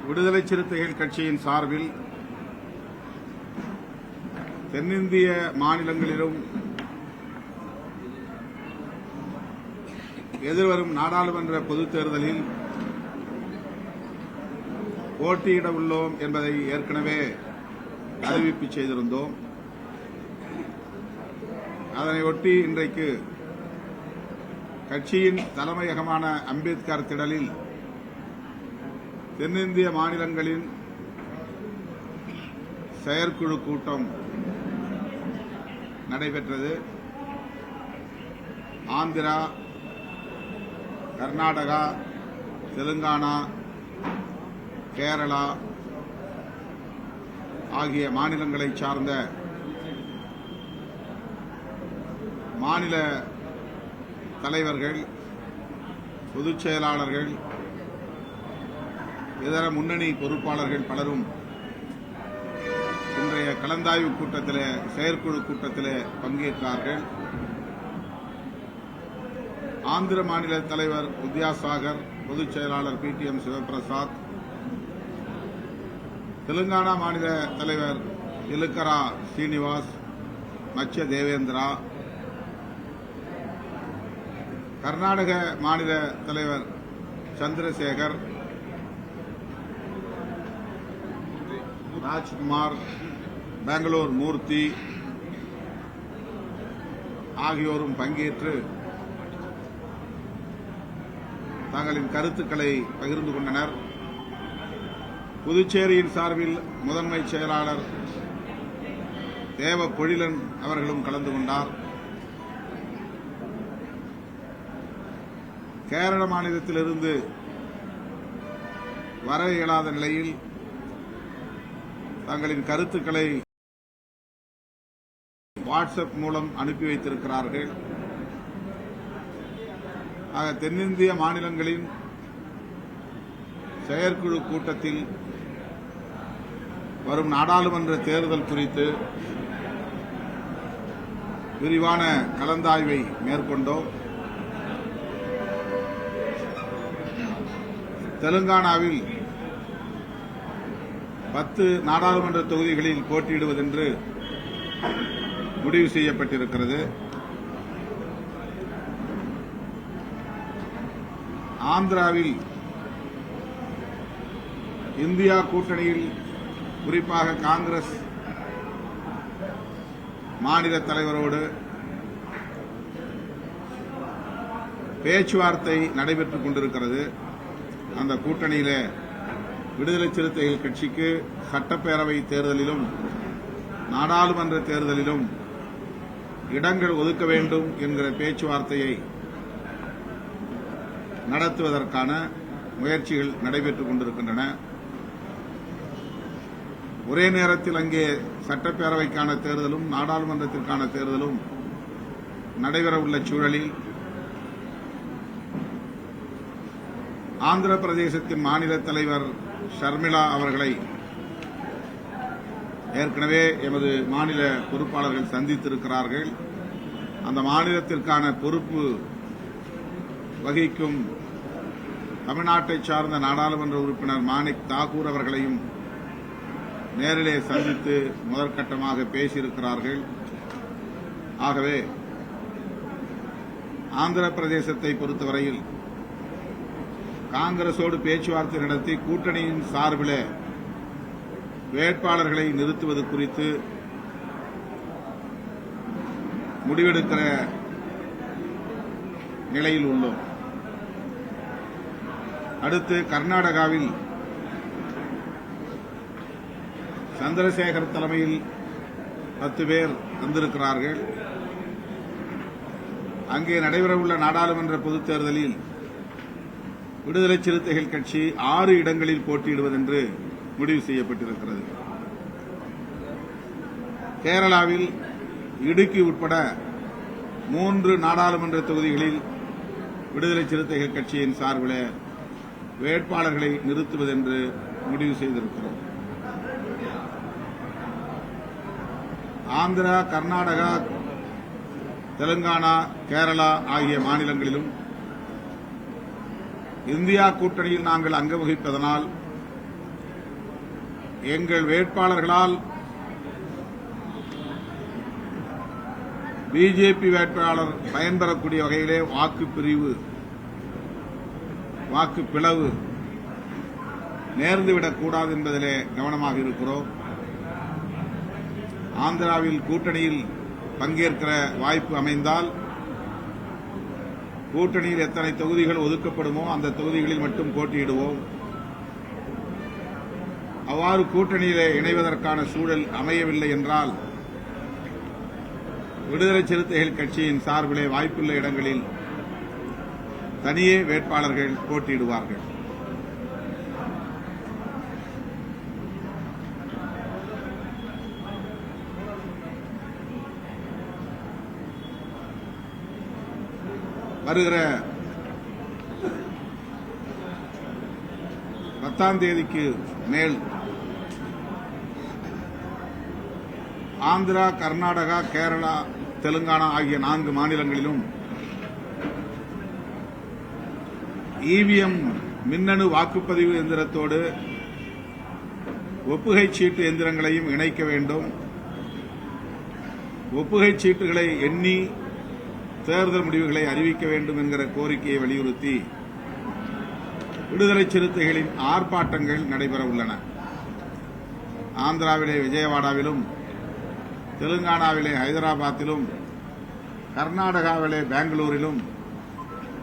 விடுதலை சிறுத்தைகள் கட்சியின் சார்பில் தென்னிந்திய மாநிலங்களிலும் எதிர்வரும் நாடாளுமன்ற பொதுத் தேர்தலில் போட்டியிட உள்ளோம் என்பதை ஏற்கனவே அறிவிப்பு செய்திருந்தோம். அதனையொட்டி இன்றைக்கு கட்சியின் தலைமையகமான அம்பேத்கர் திடலில் தென்னிந்திய மாநிலங்களின் செயற்குழு கூட்டம் நடைபெற்றது. ஆந்திரா, கர்நாடகா, தெலுங்கானா, கேரளா ஆகிய மாநிலங்களைச் சார்ந்த மாநில தலைவர்கள், பொதுச் செயலாளர்கள், இதர முன்னணி பொறுப்பாளர்கள் பலரும் இன்றைய கலந்தாய்வு கூட்டத்தில், செயற்குழு கூட்டத்தில் பங்கேற்றார்கள். ஆந்திர மாநில தலைவர் வித்யாசாகர், பொதுச் செயலாளர் PTM சிவபிரசாத், தெலுங்கானா மாநில தலைவர் இலுக்கரா ஸ்ரீனிவாஸ், மச்ச தேவேந்திரா, கர்நாடக மாநில தலைவர் சந்திரசேகர், ராஜ்குமார், பெங்களூர் மூர்த்தி ஆகியோரும் பங்கேற்று தங்களின் கருத்துக்களை பகிர்ந்து கொண்டனர். புதுச்சேரியின் சார்பில் முதன்மை செயலாளர் தேவ பொழிலன் அவர்களும் கலந்து கொண்டார். கேரள மாநிலத்திலிருந்து வர இயலாத நிலையில் தங்களின் கருத்துக்களை வாட்ஸ்அப் மூலம் அனுப்பி வைத்திருக்கிறார்கள். ஆக தென்னிந்திய மாநிலங்களின் செயற்குழு கூட்டத்தில் வரும் நாடாளுமன்ற தேர்தல் குறித்து விரிவான கலந்தாய்வை மேற்கொண்டோம். தெலுங்கானாவில் 10 நாடாளுமன்ற தொகுதிகளில் போட்டியிடுவதென்று முடிவு செய்யப்பட்டிருக்கிறது. ஆந்திராவில் இந்தியா கூட்டணியில் குறிப்பாக காங்கிரஸ் மாநில தலைவரோடு பேச்சுவார்த்தை நடைபெற்றுக் கொண்டிருக்கிறது. அந்த கூட்டணியில விடுதலை சிறுத்தைகள் கட்சிக்கு சட்டப்பேரவை தேர்தலிலும் நாடாளுமன்ற தேர்தலிலும் இடங்கள் ஒதுக்க வேண்டும் என்கிற பேச்சுவார்த்தையை நடத்துவதற்கான முயற்சிகள் நடைபெற்றுக் கொண்டிருக்கின்றன. ஒரே நேரத்தில் அங்கே சட்டப்பேரவைக்கான தேர்தலும் நாடாளுமன்றத்திற்கான தேர்தலும் நடைபெறவுள்ள சூழலில் ஆந்திர பிரதேசத்தின் மாநில தலைவர் ஷர்மிளா அவர்களை ஏற்கனவே எமது மாநில பொறுப்பாளர்கள் சந்தித்திருக்கிறார்கள். அந்த மாநிலத்திற்கான பொறுப்பு வகிக்கும் தமிழ்நாட்டைச் சார்ந்த நாடாளுமன்ற உறுப்பினர் மாணிக் தாக்கூர் அவர்களையும் நேரிலே சந்தித்து முதற்கட்டமாக பேசியிருக்கிறார்கள். ஆகவே ஆந்திர பிரதேசத்தை பொறுத்தவரையில் காங்கிரசோடு பேச்சுவார்த்தை நடத்தி கூட்டணியின் சார்பில் வேட்பாளர்களை நிறுத்துவது குறித்து முடிவெடுக்கிற நிலையில் உள்ளோம். அடுத்து கர்நாடகாவில் சந்திரசேகர் தலைமையில் 10 பேர் வந்திருக்கிறார்கள். அங்கே நடைபெறவுள்ள நாடாளுமன்ற பொதுத் தேர்தலில் விடுதலை சிறுத்தைகள் கட்சி 6 இடங்களில் போட்டியிடுவதென்று முடிவு செய்யப்பட்டிருக்கிறது. கேரளாவில் இடுக்கி உட்பட 3 நாடாளுமன்ற தொகுதிகளில் விடுதலை சிறுத்தைகள் கட்சியின் சார்பில் வேட்பாளர்களை நிறுத்துவதென்று முடிவு செய்திருக்கிறோம். ஆந்திரா, கர்நாடகா, தெலுங்கானா, கேரளா ஆகிய மாநிலங்களிலும் இந்தியா கூட்டணியில் நாங்கள் அங்கம் வகிப்பதனால் எங்கள் வேட்பாளர்களால் பிஜேபி வேட்பாளர் பயன்பெறக்கூடிய வகையிலே வாக்கு பிளவு நேர்ந்துவிடக்கூடாது என்பதிலே கவனமாக இருக்கிறோம். ஆந்திராவில் கூட்டணியில் பங்கேற்கிற வாய்ப்பு அமைந்தால் கூட்டணியில் எத்தனை தொகுதிகள் ஒதுக்கப்படுமோ அந்த தொகுதிகளில் மட்டும் போட்டியிடுவோம். அவ்வாறு கூட்டணியிலே இணைவதற்கான சூழல் அமையவில்லை என்றால் விடுதலை சிறுத்தைகள் கட்சியின் சார்பிலே வாய்ப்புள்ள இடங்களில் தனியே வேட்பாளர்கள் போட்டியிடுவார்கள். வருகிற 10ஆம் தேதிக்கு மேல் ஆந்திரா, கர்நாடகா, கேரளா, தெலுங்கானா ஆகிய 4 மாநிலங்களிலும் இவிஎம் மின்னணு வாக்குப்பதிவு எந்திரத்தோடு ஒப்புகைச் சீட்டு எந்திரங்களையும் இணைக்க வேண்டும். ஒப்புகைச் சீட்டுகளை எண்ணி தேர்தல் முடிவுகளை அறிவிக்க வேண்டும் என்கிற கோரிக்கையை வலியுறுத்தி விடுதலை சிறுத்தைகளின் ஆர்ப்பாட்டங்கள் நடைபெற உள்ளன. ஆந்திராவிலே விஜயவாடாவிலும், தெலுங்கானாவிலே ஹைதராபாத்திலும், கர்நாடகாவிலே பெங்களூரிலும்,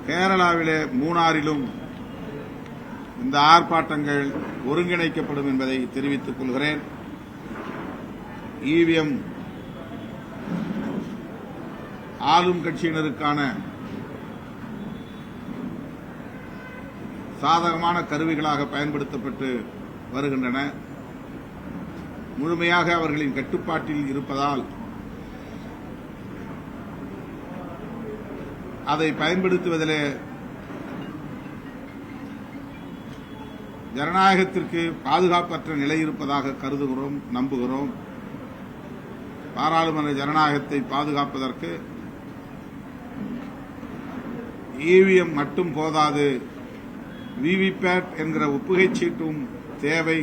கேரளாவிலே மூணாறிலும் இந்த ஆர்ப்பாட்டங்கள் ஒருங்கிணைக்கப்படும் என்பதை தெரிவித்துக் கொள்கிறேன். இவிஎம் ஆளும் கட்சியினருக்கான சாதகமான கருவிகளாக பயன்படுத்தப்பட்டு வருகின்றன. முழுமையாக அவர்களின் கட்டுப்பாட்டில் இருப்பதால் அதை பயன்படுத்துவதிலே ஜனநாயகத்திற்கு பாதுகாப்பற்ற நிலை இருப்பதாக கருதுகிறோம், நம்புகிறோம். பாராளுமன்ற ஜனநாயகத்தை பாதுகாப்பதற்கு இவிஎம் மட்டும் போதாது, விவிபேட் என்கிற ஒப்புகைச் சீட்டும் தேவை.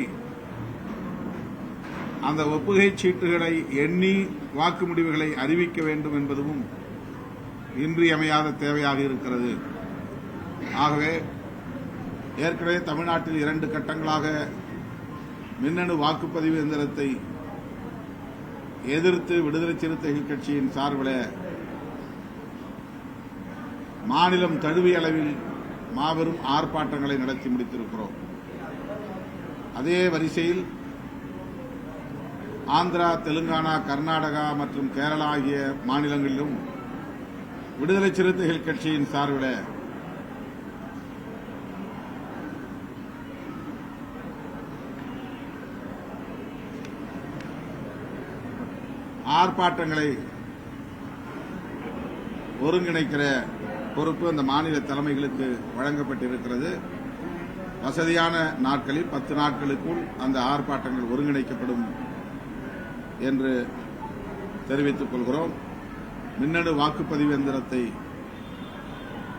அந்த ஒப்புகைச் சீட்டுகளை எண்ணி வாக்கு முடிவுகளை அறிவிக்க வேண்டும் என்பதும் இன்றியமையாத தேவையாக இருக்கிறது. ஆகவே ஏற்கனவே தமிழ்நாட்டில் 2 கட்டங்களாக மின்னணு வாக்குப்பதிவு எந்திரத்தை எதிர்த்து விடுதலை சிறுத்தைகள் கட்சியின் சார்பில் மாநிலம் தழுவிய அளவில் மாபெரும் ஆர்ப்பாட்டங்களை நடத்தி முடித்திருக்கிறோம். அதே வரிசையில் ஆந்திரா, தெலுங்கானா, கர்நாடகா மற்றும் கேரளா ஆகிய மாநிலங்களிலும் விடுதலை சிறுத்தைகள் கட்சியின் சார்பில் ஆர்ப்பாட்டங்களை ஒருங்கிணைக்கிற பொறுப்பு அந்த மாநில தலைமைகளுக்கு வழங்கப்பட்டிருக்கிறது. வசதியான நாட்களில் 10 நாட்களுக்குள் அந்த ஆர்ப்பாட்டங்கள் ஒருங்கிணைக்கப்படும் என்று தெரிவித்துக் கொள்கிறோம். மின்னணு வாக்குப்பதிவு எந்திரத்தை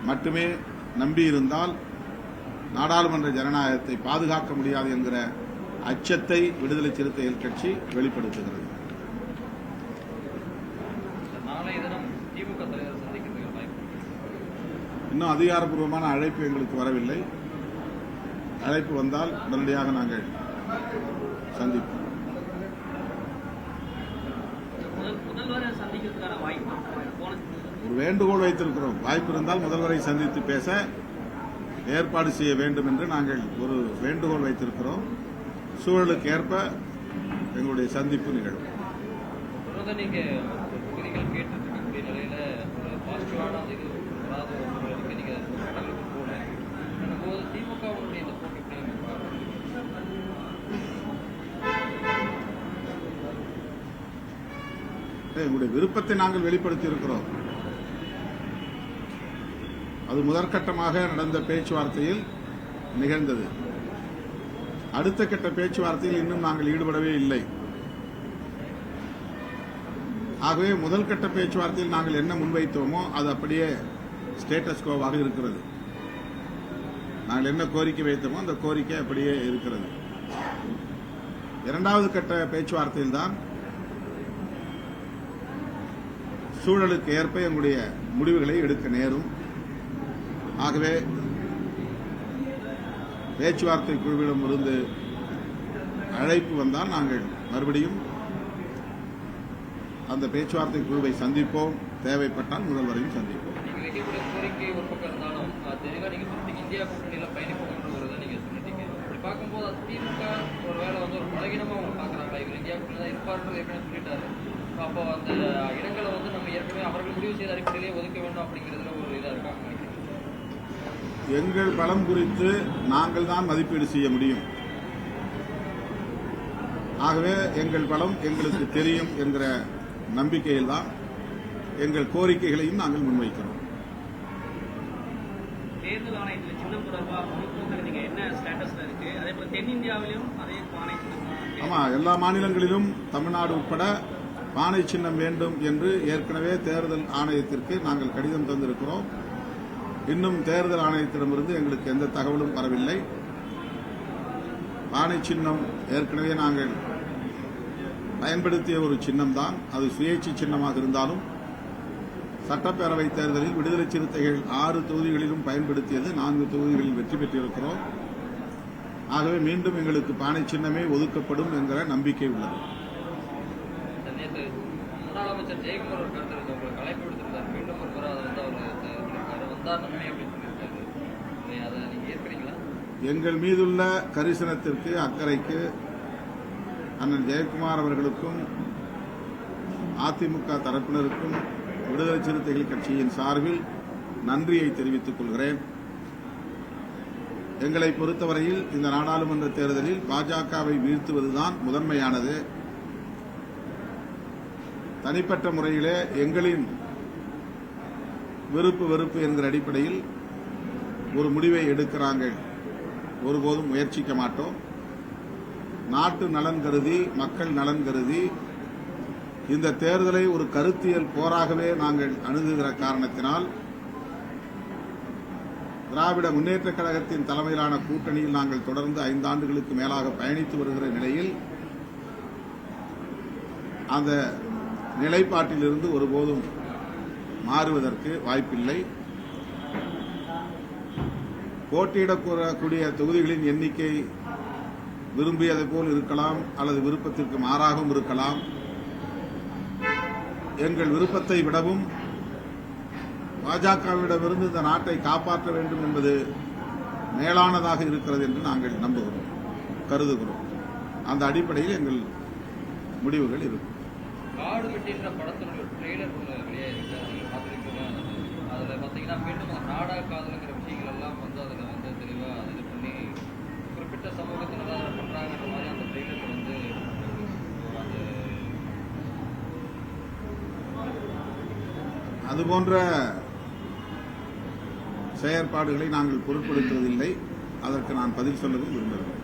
மட்டுமே நம்பியிருந்தால் நாடாளுமன்ற ஜனநாயகத்தை பாதுகாக்க முடியாது என்கிற அச்சத்தை விடுதலை சிறுத்தைகள் கட்சி வெளிப்படுத்துகிறது. இன்னும் அதிகாரப்பூர்வமான அழைப்பு எங்களுக்கு வரவில்லை. அழைப்பு வந்தால் உடனடியாக நாங்கள் சந்திப்போம். ஒரு வேண்டுகோள் வைத்திருக்கிறோம். வாய்ப்பு இருந்தால் முதல்வரை சந்தித்து பேச ஏற்பாடு செய்ய வேண்டும் என்று நாங்கள் ஒரு வேண்டுகோள் வைத்திருக்கிறோம். சூழலுக்கு ஏற்ப எங்களுடைய சந்திப்பு நிகழும். எங்களுடைய விருப்பத்தை நாங்கள் வெளிப்படுத்தி இருக்கிறோம். அது முதற்கட்டமாக நடந்த பேச்சுவார்த்தையில் நிகழ்ந்தது. அடுத்த கட்ட பேச்சுவார்த்தையில் இன்னும் நாங்கள் ஈடுபடவே இல்லை. ஆகவே முதல் கட்ட பேச்சுவார்த்தையில் நாங்கள் என்ன முன்வைத்தோமோ அது அப்படியே ஸ்டேட்டஸ் கோவாக இருக்கிறது. நாங்கள் என்ன கோரிக்கை வைத்தோமோ அந்த கோரிக்கை அப்படியே இருக்கிறது. இரண்டாவது கட்ட பேச்சுவார்த்தையில்தான் சூழலுக்கு ஏற்ப எங்களுடைய முடிவுகளை எடுக்க நேரும். ஆகவே பேச்சுவார்த்தை குழுவிடம் இருந்து அழைப்பு வந்தால் நாங்கள் மறுபடியும் அந்த பேச்சுவார்த்தை குழுவை சந்திப்போம். தேவைப்பட்டால் முதல்வரையும் சந்திப்போம். கோரிக்கை ஒரு பக்கம் இருந்தாலும் இந்தியா கூட்டணியில பயணிப்போம்ன்றத நீங்க சொல்லிட்டீங்க. அப்படி பார்க்கும்போது அது திமுக ஒரு வேலை வந்து ஒரு பலகீனமா அவங்க பாக்குறாங்களா? இவர் இந்தியா கூட்டணி தான் இருப்பார்ன்றது ஏற்கனவே சொல்லிட்டாரு. அப்போ அந்த இடங்களை வந்து நம்ம ஏற்கனவே அவர்கள் முடிவு செய்த அடிப்படையிலேயே ஒதுக்க வேண்டும் அப்படிங்கிறதுல ஒரு இதா இருக்காங்க. எங்கள் பலம் குறித்து நாங்கள் தான் மதிப்பீடு செய்ய முடியும். ஆகவே எங்கள் பலம் எங்களுக்கு தெரியும் என்கிற நம்பிக்கையில் தான் எங்கள் கோரிக்கைகளையும் நாங்கள் முன்வைக்கிறோம். தேர்தல் ஆணையத்தில் சின்னம் தொடர்பாக நீங்க என்ன ஸ்டேட்டஸ்ல இருக்கு? அதே போல தென்னிந்தியாவிலும் அதே பானை சின்னம். ஆமா, எல்லா மாநிலங்களிலும் தமிழ்நாடு உட்பட பானை சின்னம் வேண்டும் என்று ஏற்கனவே தேர்தல் ஆணையத்திற்கு நாங்கள் கடிதம் தந்திருக்கிறோம். இன்னும் தேர்தல் ஆணையத்திடமிருந்து எங்களுக்கு எந்த தகவலும் வரவில்லை. பானை சின்னம் ஏற்கனவே நாங்கள் பயன்படுத்திய ஒரு சின்னம் தான். அது சுயேட்சை சின்னமாக இருந்தாலும் சட்டப்பேரவை தேர்தலில் விடுதலை சிறுத்தைகள் 6 தொகுதிகளிலும் பயன்படுத்தியது. 4 தொகுதிகளில் வெற்றி பெற்றிருக்கிறோம். ஆகவே மீண்டும் எங்களுக்கு பானை சின்னமே ஒதுக்கப்படும் என்கிற நம்பிக்கை உள்ளது. முன்னாள் அமைச்சர் ஜெயக்குமார் ஒரு கருத்து உங்களுக்கு அழைப்பு விடுத்திருந்தார். மீண்டும் ஒரு முறை அதை வந்து அவர் வந்தார் நன்மை அப்படின்னு சொல்லியிருக்காரு. அதை நீங்க ஏற்கிறீங்களா? எங்கள் மீதுள்ள கரிசனத்திற்கு அக்கறைக்கு அண்ணன் ஜெயக்குமார் அவர்களுக்கும் அதிமுக தரப்பினருக்கும் விடுதலை சிறுத்தைகள் கட்சியின் சார்பில் நன்றியை தெரிவித்துக் கொள்கிறேன். எங்களை பொறுத்தவரையில் இந்த நாடாளுமன்ற தேர்தலில் பாஜகவை வீழ்த்துவதுதான் முதன்மையானது. தனிப்பட்ட முறையிலே எங்களின் விருப்பு வெறுப்பு என்கிற அடிப்படையில் ஒரு முடிவை எடுக்கிறாங்க. ஒருபோதும் முயற்சிக்க மாட்டோம். நாட்டு நலன் கருதி, மக்கள் நலன் கருதி இந்த தேர்தலை ஒரு கருத்தியல் போராகவே நாங்கள் அணுகுகிற காரணத்தினால் திராவிட முன்னேற்றக் கழகத்தின் தலைமையிலான கூட்டணியில் நாங்கள் தொடர்ந்து 5 ஆண்டுகளுக்கு மேலாக பயணித்து வருகிற நிலையில் அந்த நிலைப்பாட்டிலிருந்து ஒருபோதும் மாறுவதற்கு வாய்ப்பில்லை. போட்டியிடக்கூடிய தொகுதிகளின் எண்ணிக்கை விரும்பியதை போல் இருக்கலாம், அல்லது விருப்பத்திற்கு மாறாகவும் இருக்கலாம். எங்கள் விருப்பத்தை விடவும் பாஜகவிடமிருந்து இந்த நாட்டை காப்பாற்ற வேண்டும் என்பது மேலானதாக இருக்கிறது என்று நாங்கள் நம்புகிறோம், கருதுகிறோம். அந்த அடிப்படையில் எங்கள் முடிவுகள் இருக்கும். காடு வெட்டின்ற படத்தினுடைய ட்ரெய்லர் வெளியாயிருக்கு. அதில் பார்த்தீங்கன்னா மீண்டும் நாடா காதலுங்கிற விஷயங்கள் எல்லாம் வந்து அதில் வந்து தெளிவாக இது பண்ணி குறிப்பிட்ட சமூகத்தினர் அதை பண்ணுறாங்கன்ற மாதிரி அந்த ட்ரெய்லர் வந்து அதுபோன்ற செயற்பாடுகளை நாங்கள் பொருட்படுத்துவதில்லை. அதற்கு நான் பதில் சொல்லவும் விரும்புகிறேன்.